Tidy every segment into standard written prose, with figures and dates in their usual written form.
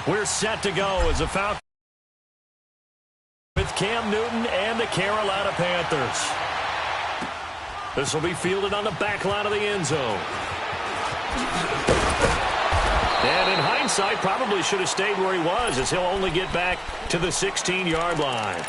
We're set to go as a Falcon with Cam Newton and the Carolina Panthers. This will be fielded on the back line of the end zone. And in hindsight, probably should have stayed where he was, as he'll only get back to the 16-yard line.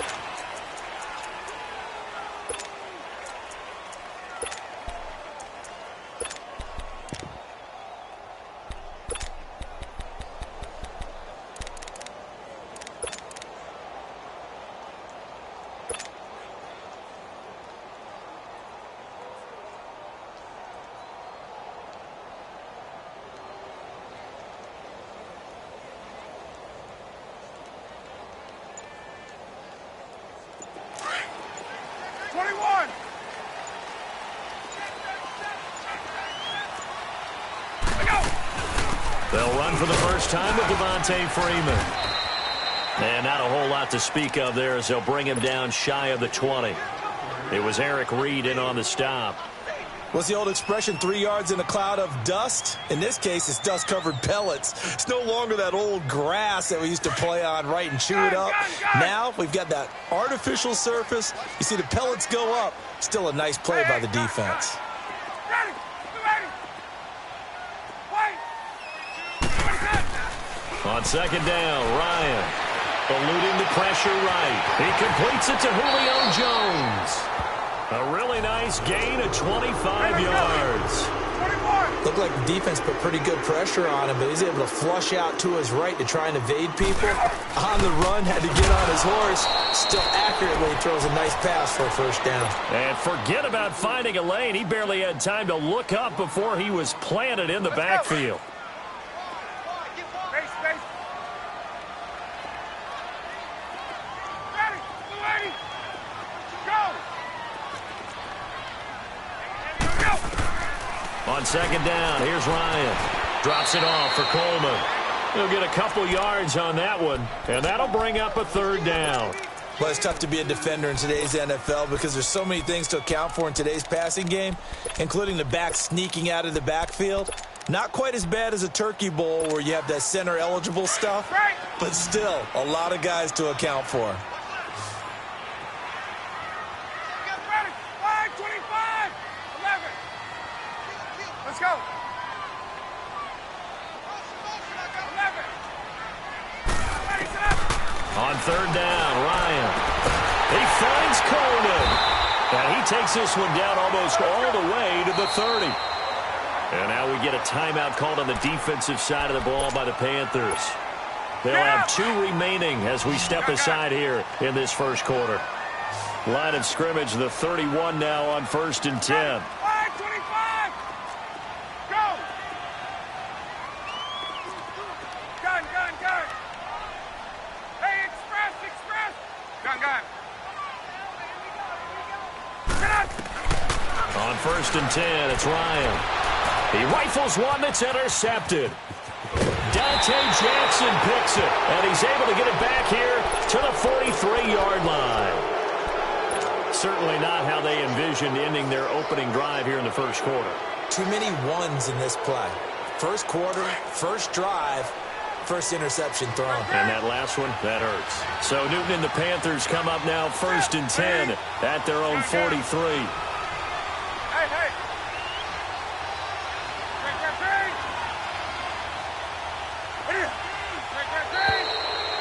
They'll run for the first time with Devontae Freeman. And not a whole lot to speak of there as they'll bring him down shy of the 20. It was Eric Reed in on the stop. What's the old expression, 3 yards in a cloud of dust? In this case, it's dust-covered pellets. It's no longer that old grass that we used to play on, right, and chew it up. Now we've got that artificial surface. You see the pellets go up. Still a nice play by the defense. On second down, Ryan eluding the pressure right. He completes it to Julio Jones. A really nice gain of 25 yards. Looked like the defense put pretty good pressure on him, but he's able to flush out to his right to try and evade people. On the run, had to get on his horse. Still accurately throws a nice pass for a first down. And forget about finding a lane. He barely had time to look up before he was planted in the backfield. On second down, here's Ryan. Drops it off for Coleman. He'll get a couple yards on that one, and that'll bring up a third down. Well, it's tough to be a defender in today's NFL because there's so many things to account for in today's passing game, including the back sneaking out of the backfield. Not quite as bad as a turkey bowl where you have that center-eligible stuff, but still a lot of guys to account for. On third down, Ryan. He finds Coleman. And he takes this one down almost all the way to the 30. And now we get a timeout called on the defensive side of the ball by the Panthers. They'll have 2 remaining as we step aside here in this first quarter. Line of scrimmage, the 31 now on 1st and 10. On 1st and 10, it's Ryan. He rifles one that's intercepted. Dante Jackson picks it, and he's able to get it back here to the 43-yard line. Certainly not how they envisioned ending their opening drive here in the first quarter. Too many ones in this play. First quarter, first drive, first interception thrown. And that last one, that hurts. So Newton and the Panthers come up now 1st and 10 at their own 43.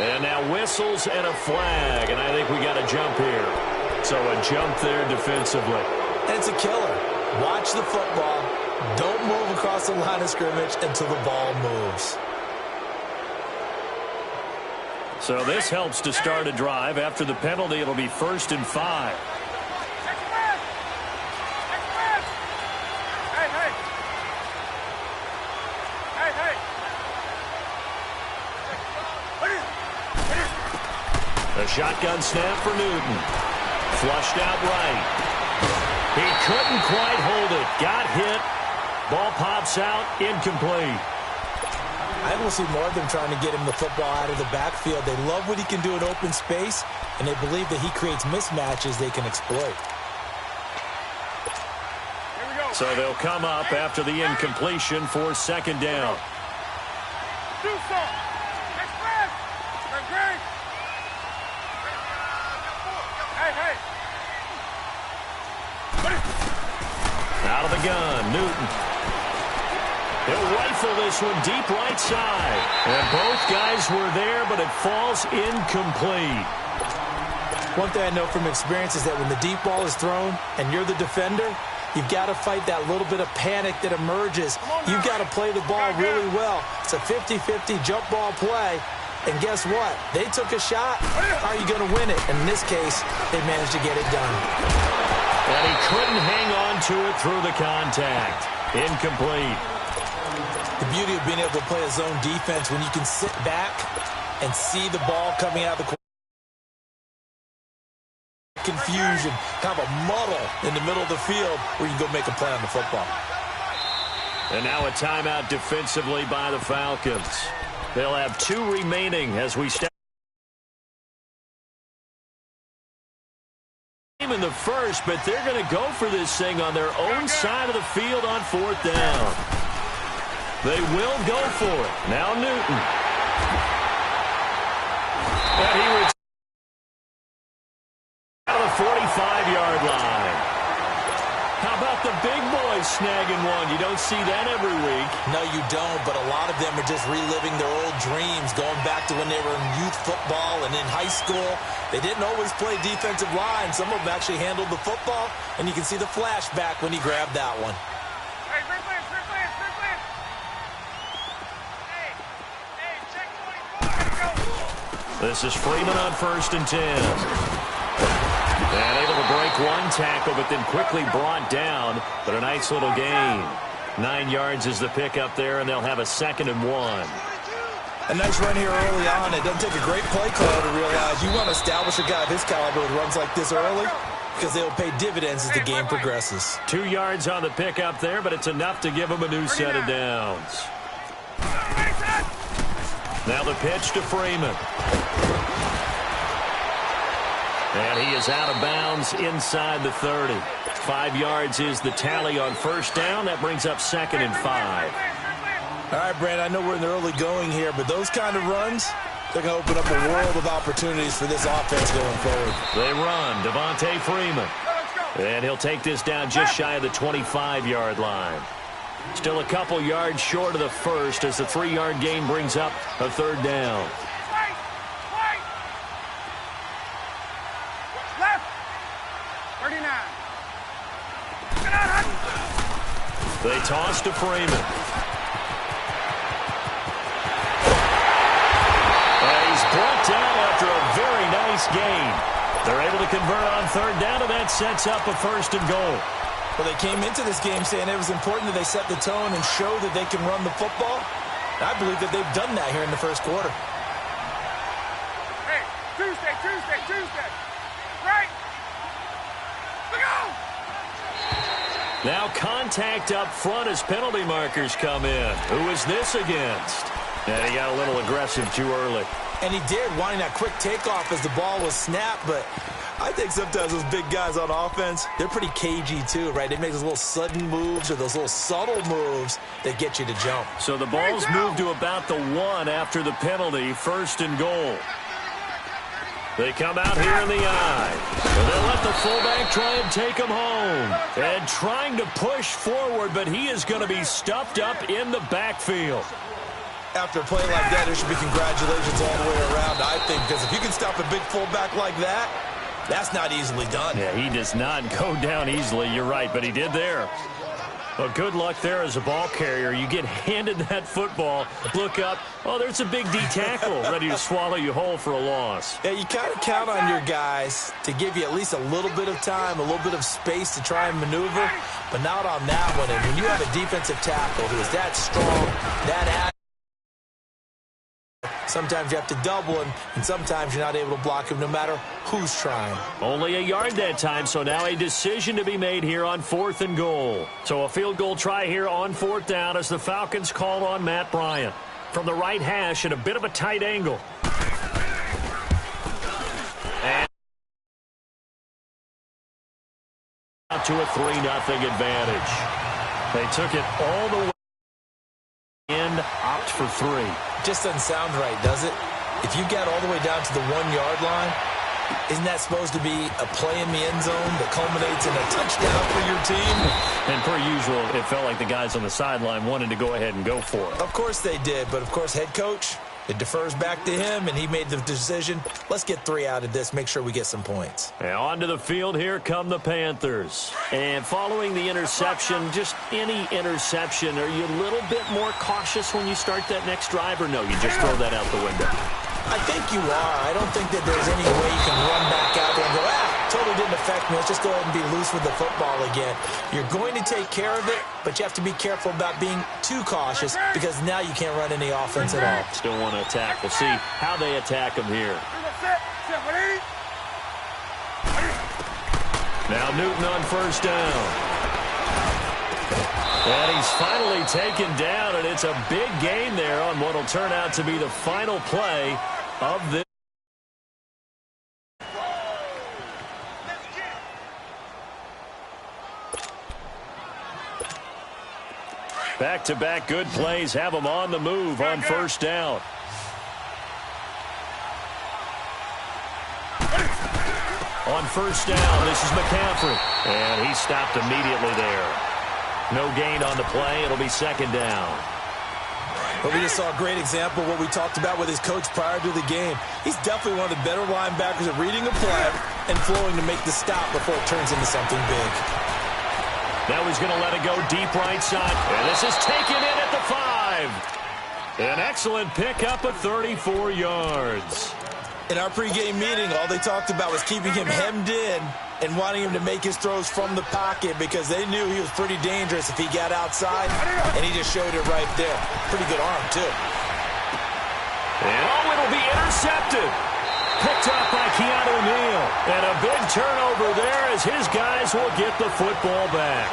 And now whistles and a flag, and I think we got a jump here. So a jump there defensively. And it's a killer. Watch the football. Don't move across the line of scrimmage until the ball moves. So this helps to start a drive. After the penalty, it'll be 1st and 5. A shotgun snap for Newton. Flushed out right. He couldn't quite hold it. Got hit. Ball pops out. Incomplete. I will see more of them trying to get him the football out of the backfield. They love what he can do in open space, and they believe that he creates mismatches they can exploit. So they'll come up after the incompletion for second down. gun. Newton. He'll rifle this one deep right side. And both guys were there, but it falls incomplete. One thing I know from experience is that when the deep ball is thrown and you're the defender, you've got to fight that little bit of panic that emerges. You've got to play the ball really well. It's a 50-50 jump ball play. And guess what? They took a shot. How are you going to win it? And in this case, they managed to get it done. And he couldn't hang on to it through the contact. Incomplete. The beauty of being able to play a zone defense when you can sit back and see the ball coming out of the court. Confusion, kind of a muddle in the middle of the field where you can go make a play on the football. And now a timeout defensively by the Falcons. They'll have 2 remaining as we step in the first, but they're going to go for this thing on their own side of the field on 4th down. They will go for it. Now Newton. And he returns out of the 45-yard line. How about the big boys snagging one? You don't see that every week. No, you don't, but a lot of them are just reliving their old dreams, going back to when they were in youth football and in high school. They didn't always play defensive line. Some of them actually handled the football, and you can see the flashback when he grabbed that one. Hey, Rick Lance. Hey, check 24. Go. This is Freeman on 1st and 10. And able to break one tackle, but then quickly brought down. But a nice little gain. 9 yards is the pickup there, and they'll have a 2nd and 1. A nice run here early on. It doesn't take a great play caller to realize you want to establish a guy of his caliber with runs like this early because they'll pay dividends as the game progresses. 2 yards on the pickup there, but it's enough to give him a new set of downs. Now the pitch to Freeman. And he is out of bounds inside the 30. 5 yards is the tally on 1st down. That brings up 2nd and 5. All right, Brand, I know we're in the early going here, but those kind of runs, they're going to open up a world of opportunities for this offense going forward. They run. Devontae Freeman. And he'll take this down just shy of the 25-yard line. Still a couple yards short of the first as the 3-yard gain brings up a 3rd down. They toss to Freeman. He's brought down after a very nice gain. They're able to convert on 3rd down, and that sets up a 1st and goal. Well, they came into this game saying it was important that they set the tone and show that they can run the football. I believe that they've done that here in the first quarter. Hey, Tuesday. Right. Look out! Now contact up front as penalty markers come in. Who is this against? And he got a little aggressive too early. And he did, wanting that quick takeoff as the ball was snapped. But I think sometimes those big guys on offense, they're pretty cagey too, right? They make those little sudden moves or those little subtle moves that get you to jump. So the ball's moved to about the 1 after the penalty, 1st and goal. They come out here in the eye. And they'll let the fullback try and take him home. And trying to push forward, but he is going to be stuffed up in the backfield. After a play like that, there should be congratulations all the way around, I think, because if you can stop a big fullback like that, that's not easily done. Yeah, he does not go down easily. You're right, but he did there. Well, good luck there as a ball carrier. You get handed that football, look up, oh, there's a big D tackle ready to swallow you whole for a loss. Yeah, you kind of count on your guys to give you at least a little bit of time, a little bit of space to try and maneuver, but not on that one. And when you have a defensive tackle who is that strong, that agile, sometimes you have to double him, and sometimes you're not able to block him no matter who's trying. Only a yard that time, so now a decision to be made here on 4th and goal. So a field goal try here on 4th down as the Falcons call on Matt Bryant. From the right hash at a bit of a tight angle. And out to a 3-0 advantage. They took it all the way and opt for 3. Just doesn't sound right, does it? If you get all the way down to the 1-yard line, Isn't that supposed to be a play in the end zone that culminates in a touchdown for your team? And per usual, it felt like the guys on the sideline wanted to go ahead and go for it. Of course they did, but of course head coach, it defers back to him, and he made the decision. Let's get 3 out of this, make sure we get some points. And onto the field, here come the Panthers. And following the interception, just any interception, are you a little bit more cautious when you start that next drive, or no, you just throw that out the window? I think you are. I don't think that there's any way you can run back out there and go, totally didn't affect me. Let's just go ahead and be loose with the football again. You're going to take care of it, but you have to be careful about being too cautious because now you can't run any offense at all. Still want to attack. We'll see how they attack him here. Now Newton on first down. And he's finally taken down, and it's a big gain there on what will turn out to be the final play of this. Back-to-back good plays have them on the move on first down. On first down, this is McCaffrey. And he stopped immediately there. No gain on the play. It'll be second down. But we just saw a great example of what we talked about with his coach prior to the game. He's definitely one of the better linebackers at reading a play and flowing to make the stop before it turns into something big. Now he's going to let it go deep right side. And this is taken in at the 5. An excellent pickup of 34 yards. In our pregame meeting, all they talked about was keeping him hemmed in and wanting him to make his throws from the pocket because they knew he was pretty dangerous if he got outside, and he just showed it right there. Pretty good arm, too. And it'll be intercepted. Picked up by Keanu Neal. And a big turnover there as his guys will get the football back.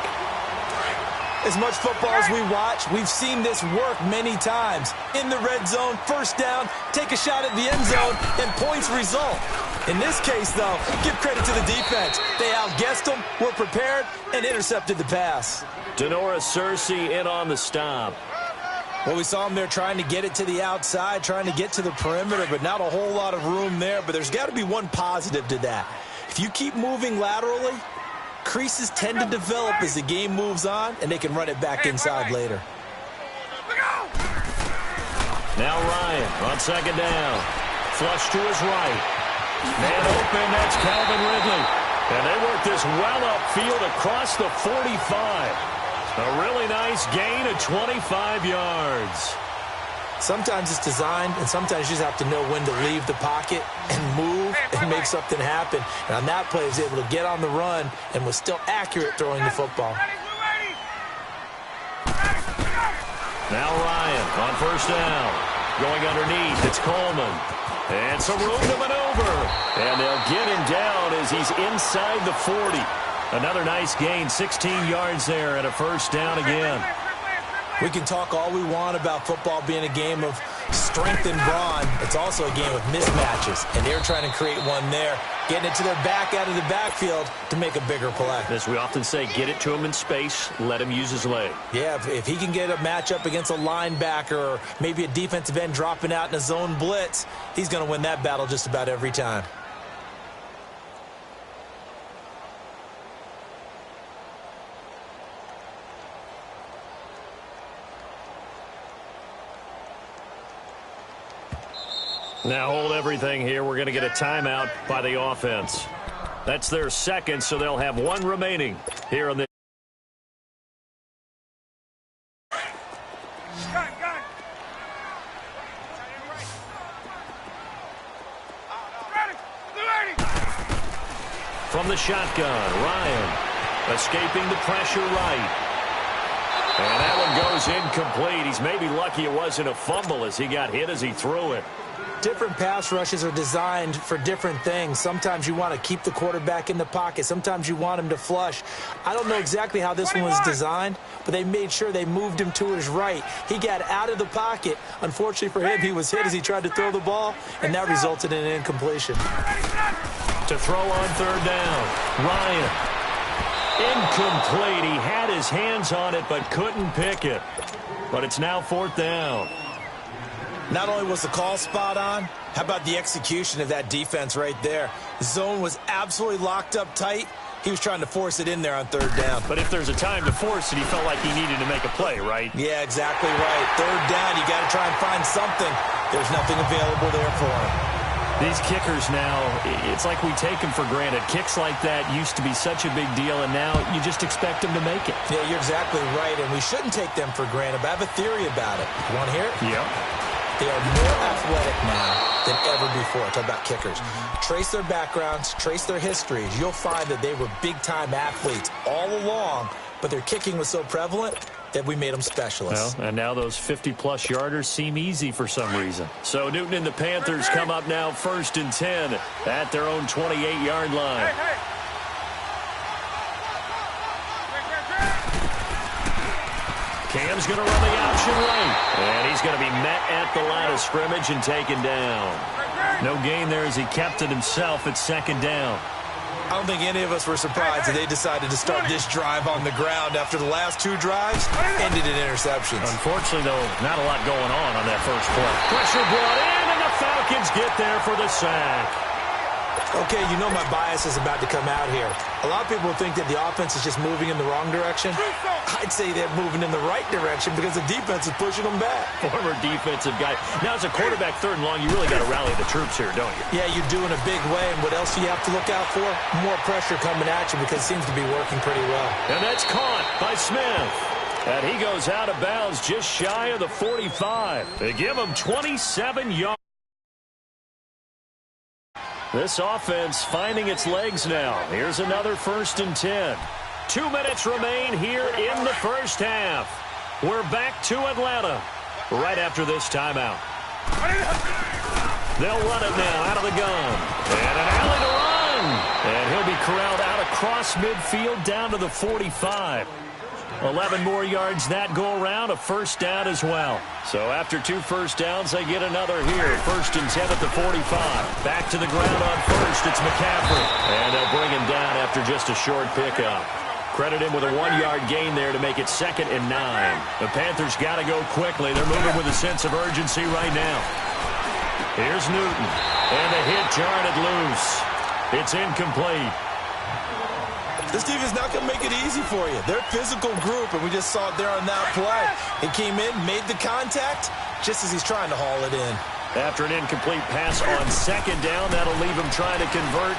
As much football as we watch, we've seen this work many times. In the red zone, first down, take a shot at the end zone, and points result. In this case, though, give credit to the defense. They outguessed them, were prepared, and intercepted the pass. Denoris Searcy in on the stop. Well, we saw him there trying to get it to the outside, trying to get to the perimeter, but not a whole lot of room there. But there's got to be one positive to that. If you keep moving laterally, creases tend to develop as the game moves on, and they can run it back inside later. Now Ryan on second down. Flush to his right. Man open, that's Calvin Ridley. And they work this well upfield across the 45. A really nice gain of 25 yards. Sometimes it's designed, and sometimes you just have to know when to leave the pocket and move and make something happen. And on that play, he was able to get on the run and was still accurate throwing the football. Now Ryan on first down. Going underneath, it's Coleman. And some room to maneuver. And they'll get him down as he's inside the 40. Another nice gain, 16 yards there and a first down again. We can talk all we want about football being a game of strength and brawn. It's also a game of mismatches, and they're trying to create one there, getting it to their back out of the backfield to make a bigger play. As we often say, get it to him in space, let him use his leg. Yeah, if he can get a matchup against a linebacker or maybe a defensive end dropping out in a zone blitz, he's going to win that battle just about every time. Now hold everything here. We're going to get a timeout by the offense. That's their second, so they'll have one remaining here on the. From the shotgun, Ryan escaping the pressure right. And that one goes incomplete. He's maybe lucky it wasn't a fumble as he got hit as he threw it. Different pass rushes are designed for different things. Sometimes you want to keep the quarterback in the pocket. Sometimes you want him to flush. I don't know exactly how this one was designed, but they made sure they moved him to his right. He got out of the pocket. Unfortunately for him, he was hit as he tried to throw the ball, and that resulted in an incompletion. To throw on third down, Ryan. Incomplete. He had his hands on it but couldn't pick it. But it's now fourth down. Not only was the call spot on, how about the execution of that defense right there? The zone was absolutely locked up tight. He was trying to force it in there on third down. But if there's a time to force it, he felt like he needed to make a play, right? Yeah, exactly right. Third down, you got to try and find something. There's nothing available there for him. These kickers now, it's like we take them for granted. Kicks like that used to be such a big deal, and now you just expect them to make it. Yeah, you're exactly right, and we shouldn't take them for granted, but I have a theory about it. You want to hear it? Yep. They are more athletic now than ever before. Talk about kickers. Trace their backgrounds, trace their histories. You'll find that they were big-time athletes all along, but their kicking was so prevalent that we made them specialists. Well, and now those 50-plus yarders seem easy for some reason. So Newton and the Panthers come up now 1st and 10 at their own 28-yard line. Cam's going to run the option right, and he's going to be met at the line of scrimmage and taken down. No gain there as he kept it himself at 2nd down. I don't think any of us were surprised that they decided to start this drive on the ground after the last 2 drives ended in interceptions. Unfortunately, though, not a lot going on that first play. Pressure brought in, and the Falcons get there for the sack. Okay, you know my bias is about to come out here. A lot of people think that the offense is just moving in the wrong direction. I'd say they're moving in the right direction because the defense is pushing them back. Former defensive guy. Now, as a quarterback 3rd and long, you really got to rally the troops here, don't you? Yeah, you do in a big way. And what else do you have to look out for? More pressure coming at you because it seems to be working pretty well. And that's caught by Smith. And he goes out of bounds just shy of the 45. They give him 27 yards. This offense finding its legs now. Here's another 1st and 10. 2 minutes remain here in the first half. We're back to Atlanta right after this timeout. They'll run it now out of the gun. And an alley to run. And he'll be corralled out across midfield down to the 45. 11 more yards that go around, a 1st down as well. So after 2 first downs, they get another here. 1st and 10 at the 45. Back to the ground on 1st. It's McCaffrey. And they'll bring him down after just a short pickup. Credit him with a 1-yard gain there to make it 2nd and 9. The Panthers got to go quickly. They're moving with a sense of urgency right now. Here's Newton. And the hit jarred it loose. It's incomplete. This defense is not going to make it easy for you. They're a physical group, and we just saw it there on that play. He came in, made the contact, just as he's trying to haul it in. After an incomplete pass on 2nd down, that'll leave him trying to convert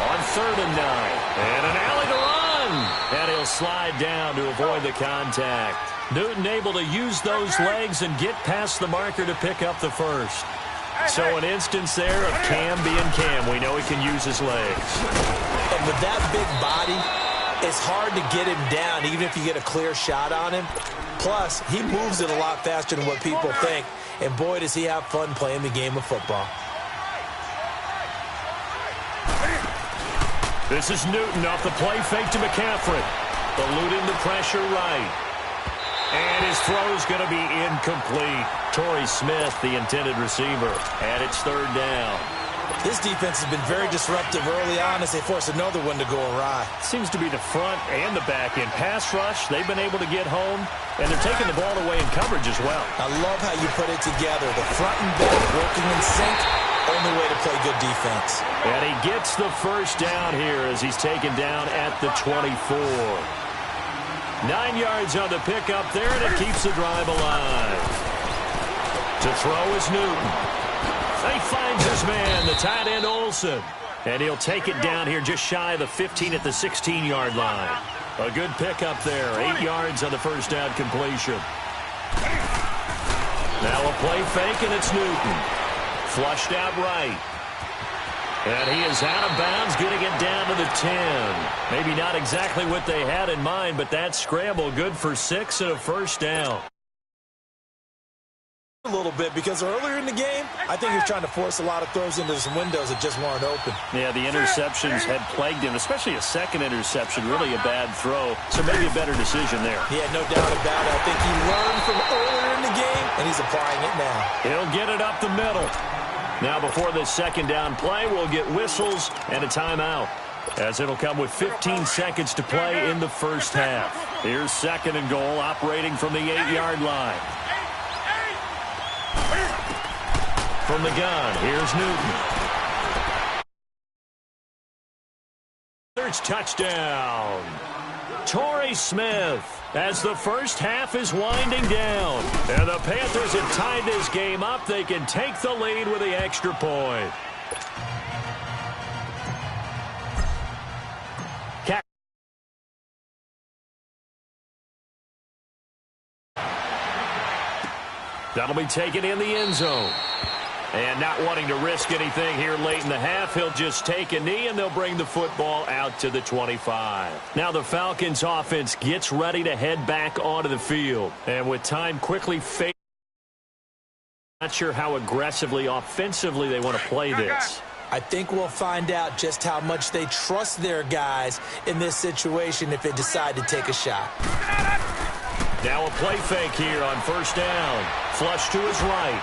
on 3rd and 9. And an alley to run. And he'll slide down to avoid the contact. Newton able to use those legs and get past the marker to pick up the 1st. So an instance there of Cam being Cam. We know he can use his legs. And with that big body, it's hard to get him down, even if you get a clear shot on him. Plus, he moves it a lot faster than what people think. And boy, does he have fun playing the game of football. This is Newton off the play fake to McCaffrey. Eluding the pressure right. And his throw is going to be incomplete. Torrey Smith, the intended receiver. And it's 3rd down. This defense has been very disruptive early on as they force another one to go awry. Seems to be the front and the back end. Pass rush, they've been able to get home, and they're taking the ball away in coverage as well. I love how you put it together. The front and back working in sync. Only way to play good defense. And he gets the 1st down here as he's taken down at the 24. 9 yards on the pickup there, and it keeps the drive alive. To throw is Newton. He finds his man, the tight end Olsen. And he'll take it down here just shy of the 15 at the 16-yard line. A good pickup there. 8 yards on the 1st down completion. Now a play fake, and it's Newton. Flushed out right. And he is out of bounds, getting it down to the 10. Maybe not exactly what they had in mind, but that scramble good for 6 and a 1st down. A little bit, because earlier in the game, I think he was trying to force a lot of throws into some windows that just weren't open. Yeah, the interceptions had plagued him, especially a 2nd interception, really a bad throw. So maybe a better decision there. Yeah, no doubt about it. I think he learned from earlier in the game, and he's applying it now. He'll get it up the middle. Now before this 2nd down play, we'll get whistles and a timeout, as it'll come with 15 seconds to play in the first half. Here's 2nd and goal, operating from the 8-yard line. from the gun. Here's Newton. Touchdown. Torrey Smith as the first half is winding down. And the Panthers have tied this game up. They can take the lead with the extra point. That'll be taken in the end zone. And not wanting to risk anything here late in the half, he'll just take a knee, and they'll bring the football out to the 25. Now the Falcons' offense gets ready to head back onto the field. And with time quickly fading, not sure how aggressively, offensively they want to play this. I think we'll find out just how much they trust their guys in this situation if they decide to take a shot. Now a play fake here on first down. Flush to his right.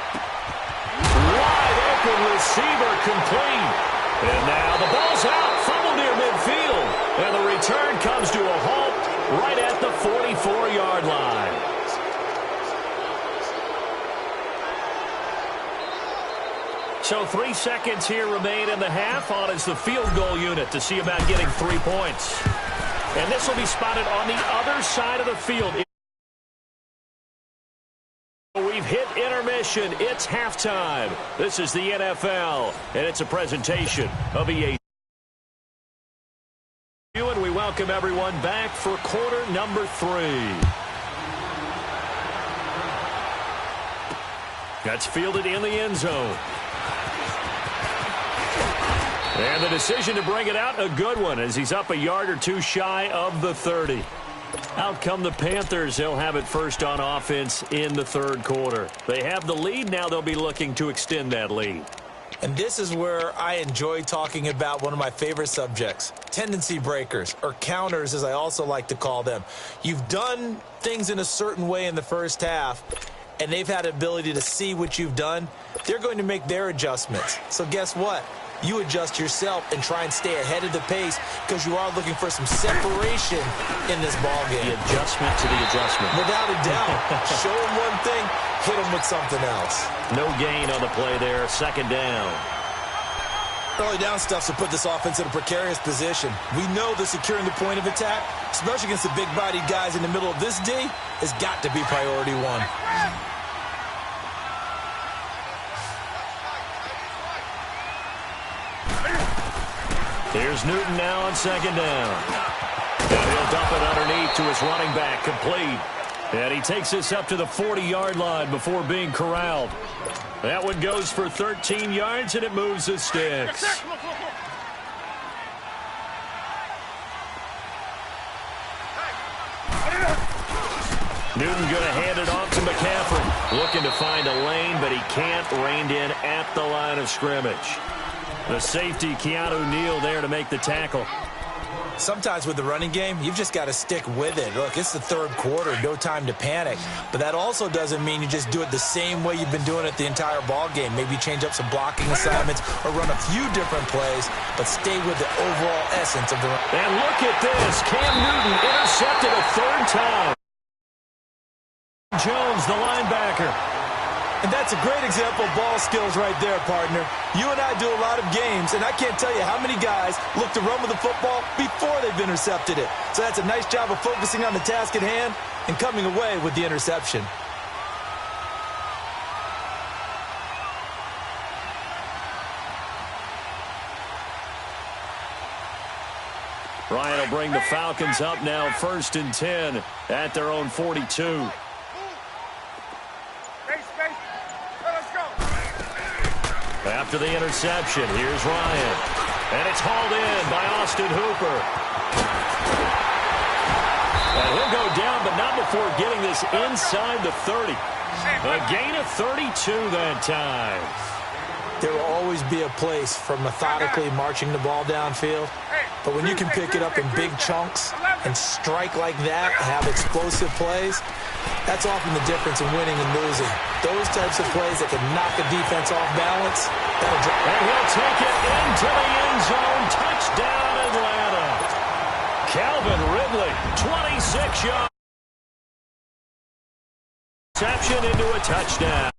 Wide open receiver complete. And now the ball's out. Fumble near midfield. And the return comes to a halt right at the 44-yard line. So 3 seconds here remain in the half. On is the field goal unit to see about getting 3 points. And this will be spotted on the other side of the field. We've hit intermission. It's halftime. This is the NFL, and it's a presentation of EA. And we welcome everyone back for quarter number 3. That's fielded in the end zone. And the decision to bring it out, a good one, as he's up a yard or two shy of the 30. Out come the Panthers. They'll have it first on offense in the third quarter. They have the lead. Now they'll be looking to extend that lead. And this is where I enjoy talking about one of my favorite subjects, tendency breakers, or counters as I also like to call them. You've done things in a certain way in the first half, and they've had the ability to see what you've done. They're going to make their adjustments. So guess what? You adjust yourself and try and stay ahead of the pace because you are looking for some separation in this ballgame. The adjustment to the adjustment. Without a doubt. Show them one thing, hit them with something else. No gain on the play there. Second down. Early down stuff to put this offense in a precarious position. We know that securing the point of attack, especially against the big-bodied guys in the middle of this D, has got to be priority one. Here's Newton now on second down. And he'll dump it underneath to his running back, complete. And he takes this up to the 40-yard line before being corralled. That one goes for 13 yards, and it moves the sticks. Newton going to hand it off to McCaffrey. Looking to find a lane, but he can't. Reined in at the line of scrimmage. The safety, Keanu Neal, there to make the tackle. Sometimes with the running game, you've just got to stick with it. Look, it's the third quarter, no time to panic. But that also doesn't mean you just do it the same way you've been doing it the entire ball game. Maybe change up some blocking assignments or run a few different plays, but stay with the overall essence of the run. And look at this. Cam Newton intercepted a third time. Jones, the linebacker. And that's a great example of ball skills right there, partner. You and I do a lot of games, and I can't tell you how many guys look to run with the football before they've intercepted it. So that's a nice job of focusing on the task at hand and coming away with the interception. Ryan will bring the Falcons up now, 1st and 10 at their own 42. After the interception, here's Ryan. And it's hauled in by Austin Hooper. And he'll go down, but not before getting this inside the 30. A gain of 32 that time. There will always be a place for methodically marching the ball downfield. But when you can pick it up in big chunks and strike like that, have explosive plays, that's often the difference in winning and losing. Those types of plays that can knock a defense off balance. And he'll take it into the end zone. Touchdown, Atlanta. Calvin Ridley, 26 yards. Reception into a touchdown.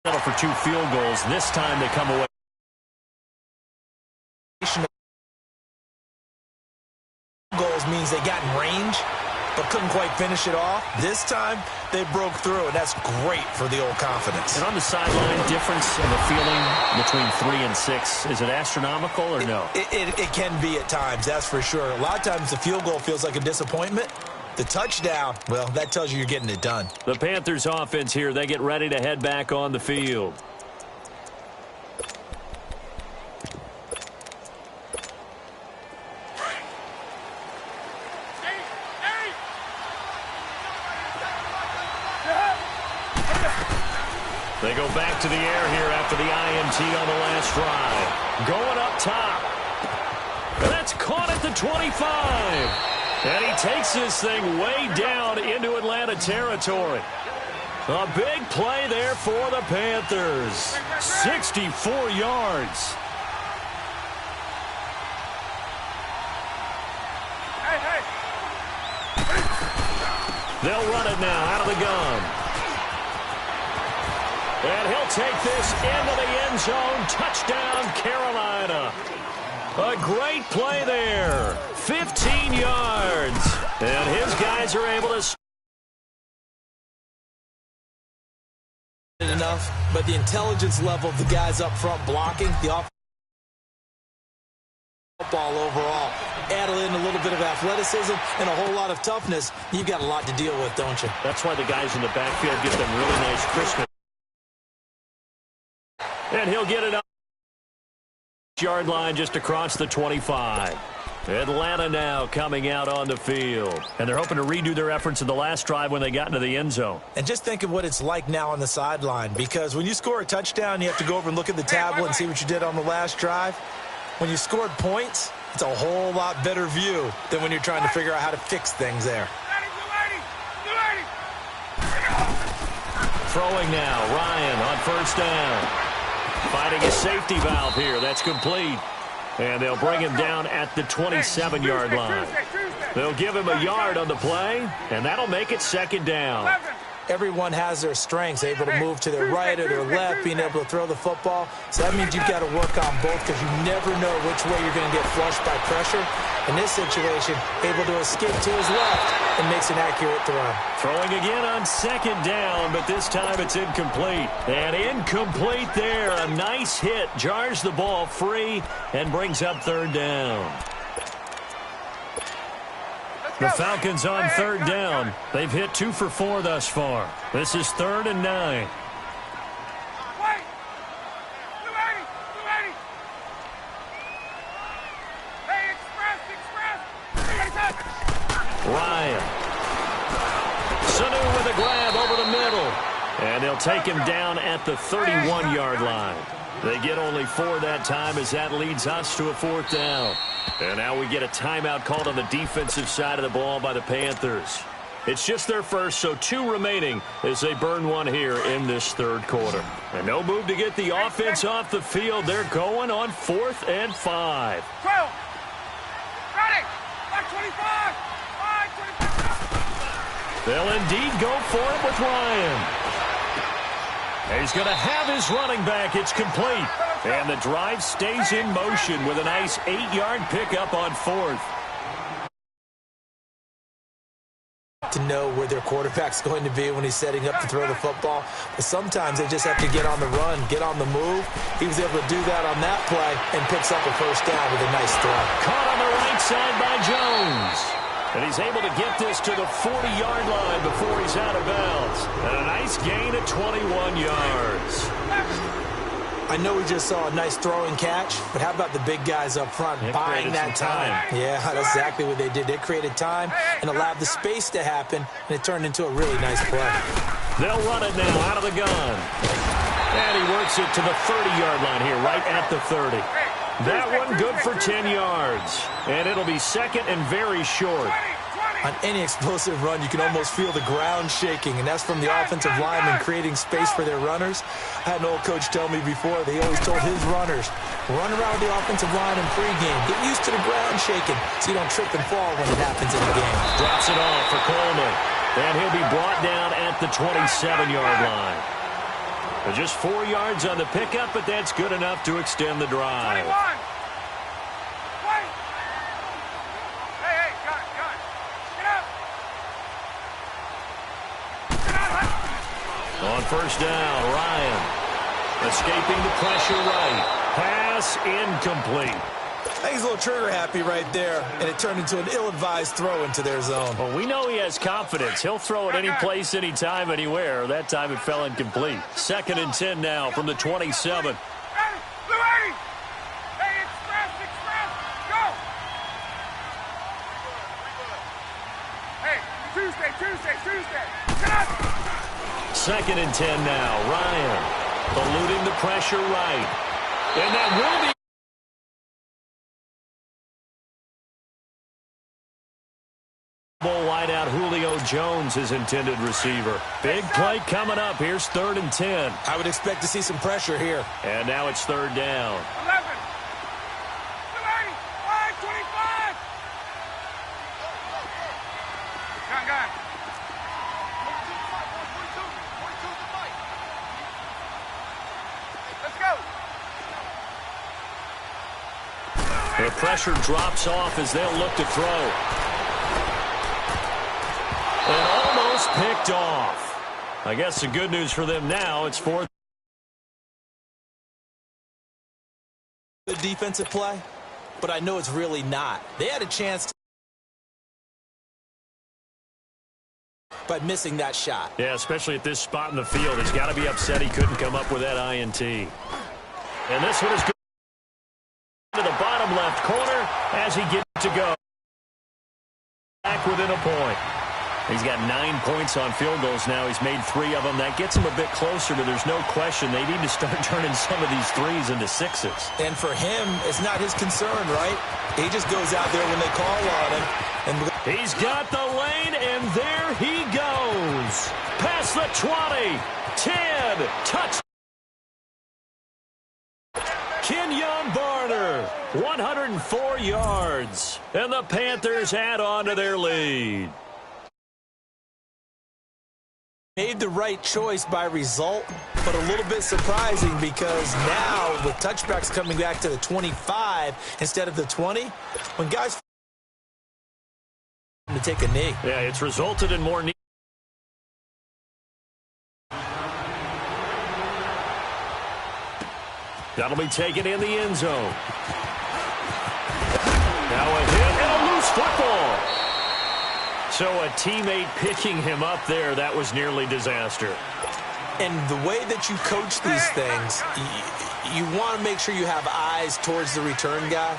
Settle for 2 field goals. This time they come away. Goals means they got in range, but couldn't quite finish it off. This time, they broke through, and that's great for the old confidence. And on the sideline, difference in the feeling between 3 and 6, is it astronomical or no? It can be at times, that's for sure. A lot of times the field goal feels like a disappointment. The touchdown, well, that tells you you're getting it done. The Panthers offense here, they get ready to head back on the field. They go back to the air here after the INT on the last drive. Going up top. And that's caught at the 25. And he takes this thing way down into Atlanta territory. A big play there for the Panthers. 64 yards. They'll run it now out of the gun. And he'll take this into the end zone. Touchdown, Carolina. A great play there. 15 yards. And his guys are able to... enough, but the intelligence level of the guys up front blocking, the football overall, added in a little bit of athleticism and a whole lot of toughness. You've got a lot to deal with, don't you? That's why the guys in the backfield get them really nice crispness. And he'll get it up. Yard line just across the 25. Atlanta now coming out on the field. And they're hoping to redo their efforts in the last drive when they got into the end zone. And just think of what it's like now on the sideline, because when you score a touchdown, you have to go over and look at the tablet and see what you did on the last drive. When you scored points, it's a whole lot better view than when you're trying to figure out how to fix things there. Throwing now, Ryan on first down. Finding a safety valve here. That's complete. And they'll bring him down at the 27-yard line. They'll give him a yard on the play, and that'll make it second down. Everyone has their strengths, able to move to their right or their left, being able to throw the football. So that means you've got to work on both, because you never know which way you're going to get flushed by pressure. In this situation, able to escape to his left and makes an accurate throw. Throwing again on second down, but this time it's incomplete. And incomplete there. A nice hit. Jars the ball free and brings up third down. The Falcons on third down. They've hit 2 for 4 thus far. This is 3rd and 9. Ryan. Sanu with a grab over the middle. And they'll take him down at the 31-yard line. They get only 4 that time as that leads us to a 4th down. And now we get a timeout called on the defensive side of the ball by the Panthers. It's just their first, so 2 remaining as they burn 1 here in this 3rd quarter. And no move to get the offense off the field. They're going on 4th and 5. 12. Ready. 25. They'll indeed go for it with Ryan. He's going to have his running back. It's complete. And the drive stays in motion with a nice 8-yard pickup on 4th. To know where their quarterback's going to be when he's setting up to throw the football. But sometimes they just have to get on the run, get on the move. He was able to do that on that play and picks up a first down with a nice throw. Caught on the right side by Jones. And he's able to get this to the 40-yard line before he's out of bounds. And a nice gain at 21 yards. I know we just saw a nice throwing catch, but how about the big guys up front buying that time? Yeah, that's exactly what they did. They created time and allowed the space to happen, and it turned into a really nice play. They'll run it now out of the gun. And he works it to the 30-yard line here, right at the 30. That one good for 10 yards. And it'll be second and very short. On any explosive run, you can almost feel the ground shaking, and that's from the offensive linemen creating space for their runners. I had an old coach tell me before, they always told his runners, run around the offensive line in pregame. Get used to the ground shaking so you don't trip and fall when it happens in the game. Drops it off for Coleman. And he'll be brought down at the 27-yard line. Just 4 yards on the pickup, but that's good enough to extend the drive. 21. Wait. Hey, gun. Get up. Get out. On first down, Ryan. Escaping the pressure right. Pass incomplete. I think he's a little trigger happy right there, and it turned into an ill-advised throw into their zone. Well, we know he has confidence. He'll throw it any place, anytime, anywhere. That time it fell incomplete. 2nd and 10 now from the 27. Ready. Blue 80. Hey, express. Go. Hey, Tuesday. Get up. 2nd and 10 now. Ryan eluding the pressure right. And that will be wideout Julio Jones, his intended receiver. Big play coming up. Here's 3rd and 10. I would expect to see some pressure here. And now it's 3rd down. 11. 25. Gun. Let's go. The pressure drops off as they'll look to throw. And almost picked off. I guess the good news for them now, it's 4th. Good defensive play, but I know it's really not. They had a chance by missing that shot. Yeah, especially at this spot in the field. He's got to be upset he couldn't come up with that INT. And this one is good to the bottom left corner as he gets to go. Back within a point. He's got 9 points on field goals now. He's made 3 of them. That gets him a bit closer, but there's no question they need to start turning some of these 3s into 6s. And for him, it's not his concern, right? He just goes out there when they call on him. And he's got the lane, and there he goes. Past the 20, 10, touch. Kenyon Barner, 104 yards. And the Panthers add on to their lead. Made the right choice by result, but a little bit surprising because now with touchbacks coming back to the 25 instead of the 20, when guys to take a knee. Yeah, it's resulted in more knee. That'll be taken in the end zone. Now a hit and a loose football. So a teammate picking him up there, that was nearly disaster. And the way that you coach these things, you want to make sure you have eyes towards the return guy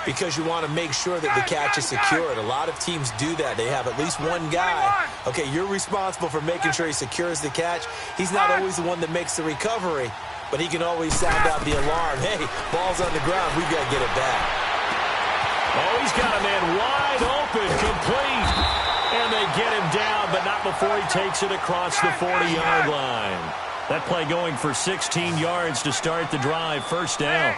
because you want to make sure that the catch is secured. A lot of teams do that. They have at least one guy. Okay, you're responsible for making sure he secures the catch. He's not always the one that makes the recovery, but he can always sound out the alarm. Hey, ball's on the ground. We've got to get it back. Oh, he's got a man wide open, complete. And they get him down, but not before he takes it across the 40-yard line. That play going for 16 yards to start the drive. First down.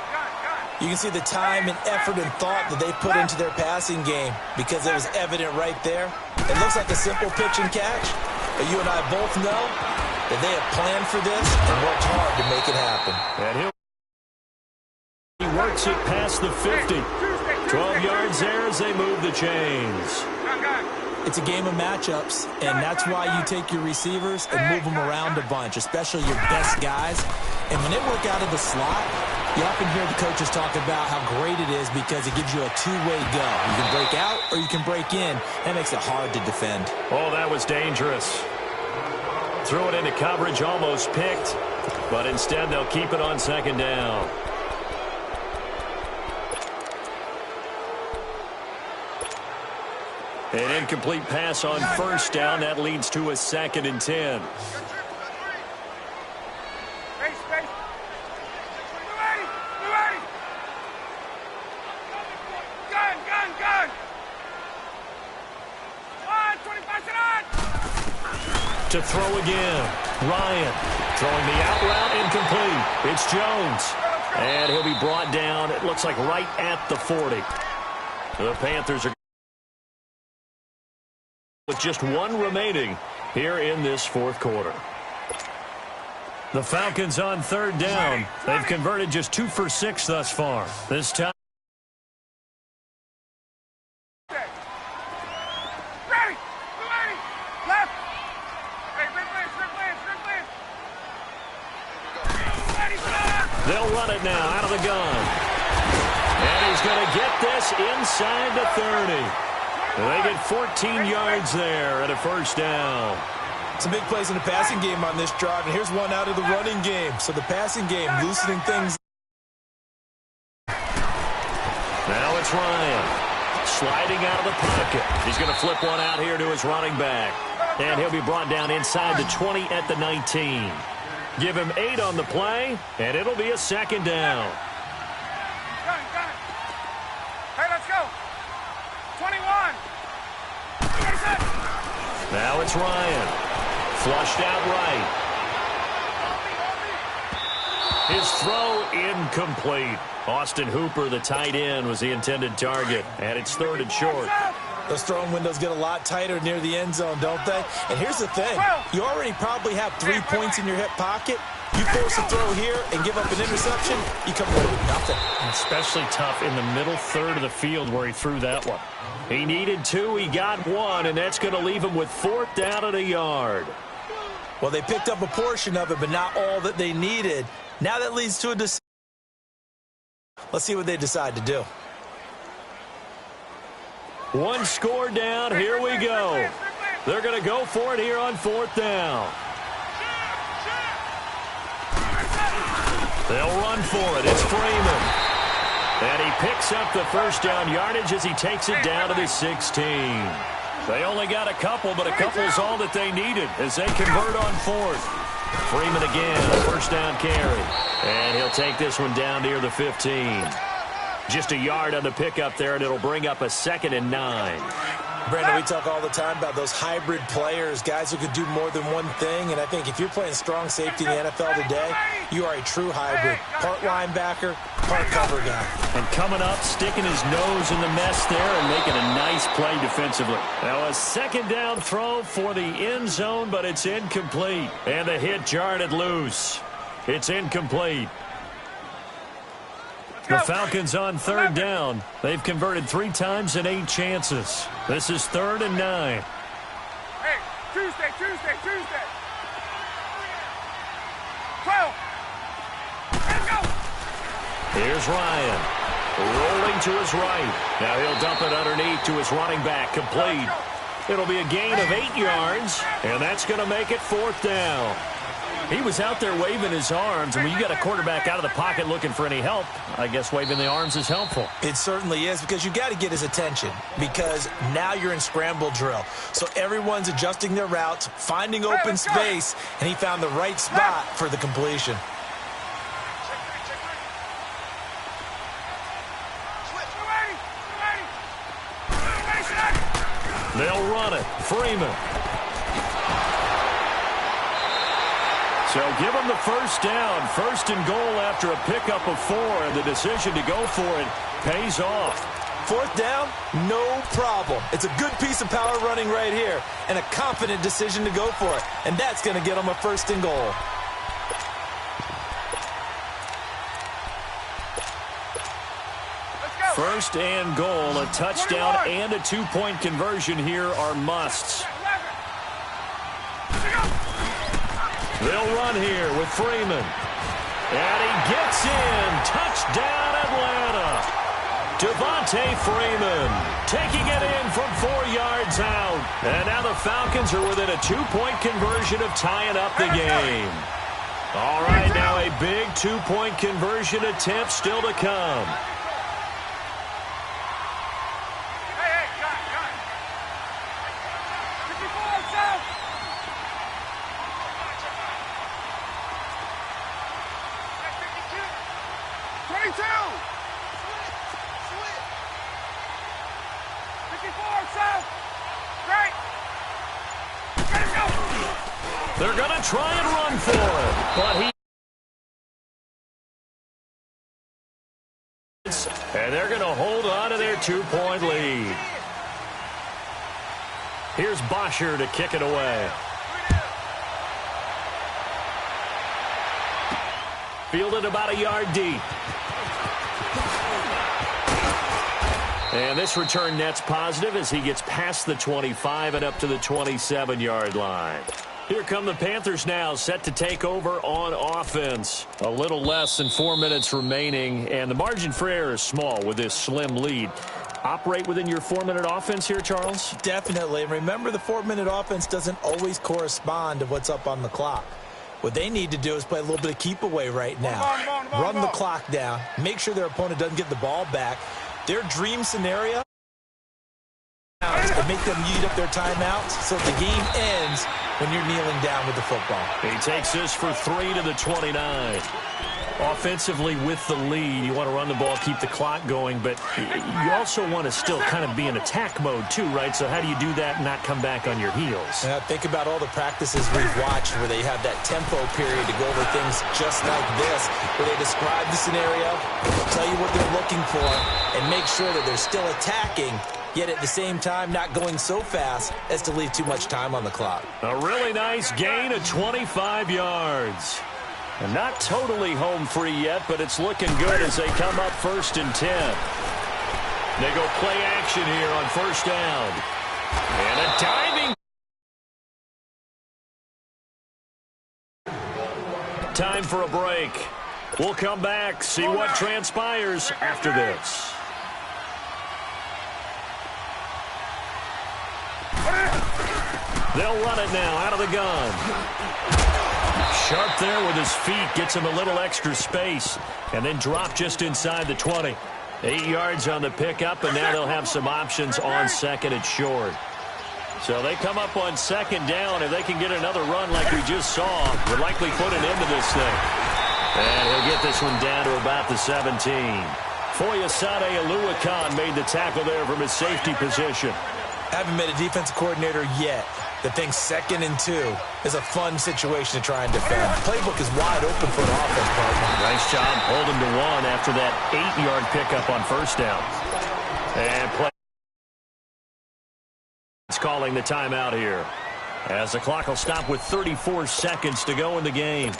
You can see the time and effort and thought that they put into their passing game because it was evident right there. It looks like a simple pitch and catch, but you and I both know that they have planned for this and worked hard to make it happen. And he works it past the 50. 12 yards there as they move the chains. It's a game of matchups, and that's why you take your receivers and move them around a bunch, especially your best guys. And when they work out of the slot, you often hear the coaches talk about how great it is because it gives you a two-way go. You can break out or you can break in. That makes it hard to defend. Oh, that was dangerous. Threw it into coverage, almost picked, but instead they'll keep it on 2nd down. An incomplete pass on 1st down. That leads to a 2nd and 10. Gun. On, 25 on. To throw again. Ryan throwing the out route, incomplete. It's Jones. And he'll be brought down, it looks like right at the 40. The Panthers are with just 1 remaining here in this 4th quarter. The Falcons on third down. They've converted just 2 for 6 thus far. This time. Ready. 280. Left. Hey, replace. They'll run it now out of the gun. And he's going to get this inside the 30. They get 14 yards there at a first down. Some big plays in the passing game on this drive, and here's one out of the running game. So the passing game loosening things. Now it's Ryan sliding out of the pocket. He's going to flip one out here to his running back. And he'll be brought down inside the 20 at the 19. Give him 8 on the play, and it'll be a second down. Gun. Hey, let's go. 21. Now it's Ryan. Flushed out right. His throw incomplete. Austin Hooper, the tight end, was the intended target. And it's 3rd and short. Those throwing windows get a lot tighter near the end zone, don't they? And here's the thing. You already probably have 3 points in your hip pocket. You force a throw here and give up an interception, you come away with nothing. Especially tough in the middle third of the field where he threw that one. He needed 2, he got 1, and that's going to leave him with 4th down at a yard. Well, they picked up a portion of it, but not all that they needed. Now that leads to a decision. Let's see what they decide to do. 1 score down, here we go. They're going to go for it here on 4th down. They'll run for it. It's Freeman. And he picks up the first down yardage as he takes it down to the 16. They only got a couple, but a couple is all that they needed as they convert on 4th. Freeman again, first down carry. And he'll take this one down near the 15. Just a yard on the pickup there, and it'll bring up a 2nd and 9. Brandon, we talk all the time about those hybrid players, guys who could do more than one thing, and I think if you're playing strong safety in the NFL today, you are a true hybrid. Part linebacker, part cover guy. And coming up, sticking his nose in the mess there and making a nice play defensively. Now a 2nd down throw for the end zone, but it's incomplete. And the hit jarred it loose. It's incomplete. The Falcons on 3rd down. They've converted 3 times and 8 chances. This is 3rd and 9. Hey, Tuesday. 12. Let's go. Here's Ryan. Rolling to his right. Now he'll dump it underneath to his running back. Complete. It'll be a gain of 8 yards, and that's going to make it 4th down. He was out there waving his arms, and when you got a quarterback out of the pocket looking for any help, I guess waving the arms is helpful. It certainly is, because you got to get his attention, because now you're in scramble drill. So everyone's adjusting their routes, finding open space, and he found the right spot for the completion. They'll run it. Freeman. So give him the first down. 1st and goal after a pickup of 4, and the decision to go for it pays off. 4th down, no problem. It's a good piece of power running right here, and a confident decision to go for it. And that's going to get him a 1st and goal. First and goal, a touchdown and a 2-point conversion here are musts. They'll run here with Freeman. And he gets in. Touchdown, Atlanta. Devontae Freeman taking it in from 4 yards out. And now the Falcons are within a 2-point conversion of tying up the game. All right, now a big 2-point conversion attempt still to come. They're going to try and run for it, but and they're going to hold on to their 2-point lead. Here's Bosher to kick it away. Fielded about a yard deep. And this return net's positive as he gets past the 25 and up to the 27-yard line. Here come the Panthers now, set to take over on offense. A little less than 4 minutes remaining, and the margin for error is small with this slim lead. Operate within your 4-minute offense here, Charles? Definitely. And remember, the 4-minute offense doesn't always correspond to what's up on the clock. What they need to do is play a little bit of keep away right now. Run the clock down. Make sure their opponent doesn't get the ball back. Their dream scenario, and make them use up their timeouts so the game ends when you're kneeling down with the football. He takes this for 3 to the 29. Offensively with the lead, you want to run the ball, keep the clock going, but you also want to still kind of be in attack mode too, right? So how do you do that and not come back on your heels? Yeah, think about all the practices we've watched where they have that tempo period to go over things just like this, where they describe the scenario, tell you what they're looking for, and make sure that they're still attacking, yet at the same time not going so fast as to leave too much time on the clock. A really nice gain of 25 yards. And not totally home free yet, but it's looking good as they come up 1st and 10. They go play action here on 1st down. And a diving. Time for a break. We'll come back, see what transpires after this. They'll run it now out of the gun. Sharp there with his feet, gets him a little extra space, and then drop just inside the 20. 8 yards on the pickup, and now they'll have some options on 2nd and short. So they come up on 2nd down. If they can get another run like we just saw, would likely put an end to this thing. And he'll get this one down to about the 17. Foyesade Aluakan made the tackle there from his safety position. Haven't met a defensive coordinator yet that thinks 2nd and 2 is a fun situation to try and defend. Playbook is wide open for an offense partner. Nice job holding to 1 after that 8-yard pickup on 1st down. And play. It's calling the timeout here as the clock will stop with 34 seconds to go in the game.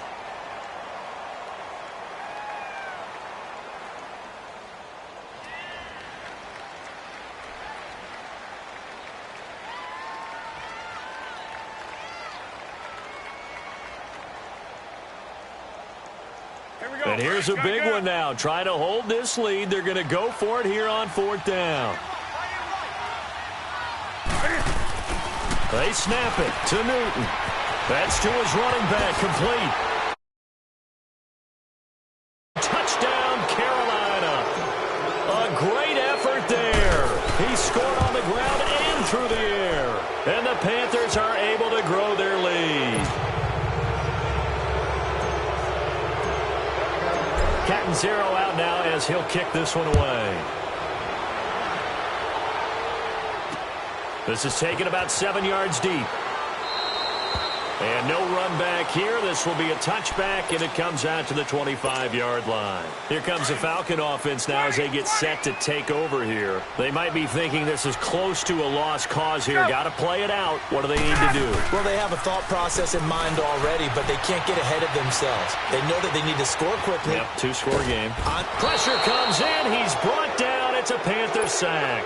And here's a big one now. Trying to hold this lead. They're going to go for it here on 4th down. They snap it to Newton. That's to his running back, complete. Touchdown, Carolina. A great effort there. He scored on the ground and through the air. And the Panthers are able to grow their lead. Catanzaro out now as he'll kick this one away. This is taken about 7 yards deep. And no run back here. This will be a touchback, and it comes out to the 25-yard line. Here comes the Falcon offense now as they get set to take over here. They might be thinking this is close to a lost cause here. Got to play it out. What do they need to do? Well, they have a thought process in mind already, but they can't get ahead of themselves. They know that they need to score quickly. Yep, 2-score game. Pressure comes in. He's brought down. It's a Panther sack.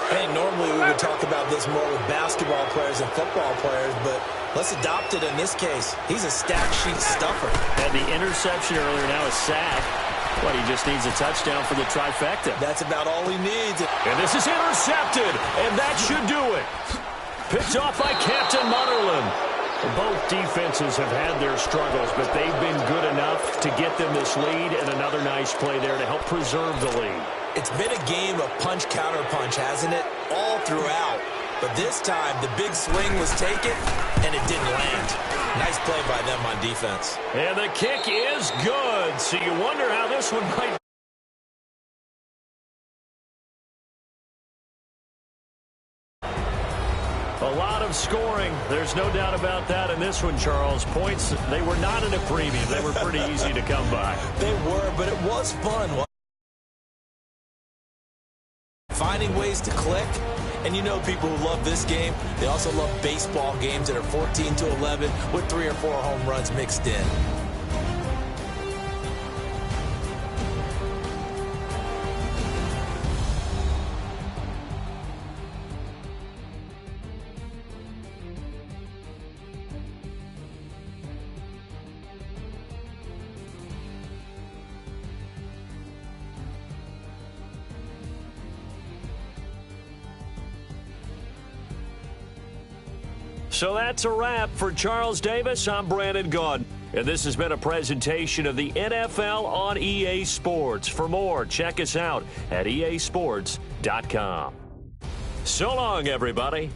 Hey, normally we would talk about this more with basketball players and football players, but let's adopt it in this case. He's a stat sheet stuffer. Had the interception earlier, now a sack. What, he just needs a touchdown for the trifecta. That's about all he needs. And this is intercepted, and that should do it. Picked off by Captain Mutterland. Both defenses have had their struggles, but they've been good enough to get them this lead, and another nice play there to help preserve the lead. It's been a game of punch-counter-punch, hasn't it? All throughout. But this time, the big swing was taken, and it didn't land. Nice play by them on defense. And the kick is good, so you wonder how this one might... A lot of scoring. There's no doubt about that in this one, Charles. Points, they were not at a premium. They were pretty easy to come by. They were, but it was fun. Finding ways to click. And you know people who love this game, they also love baseball games that are 14-11 with 3 or 4 home runs mixed in. So that's a wrap for Charles Davis. I'm Brandon Gaudin. And this has been a presentation of the NFL on EA Sports. For more, check us out at easports.com. So long, everybody.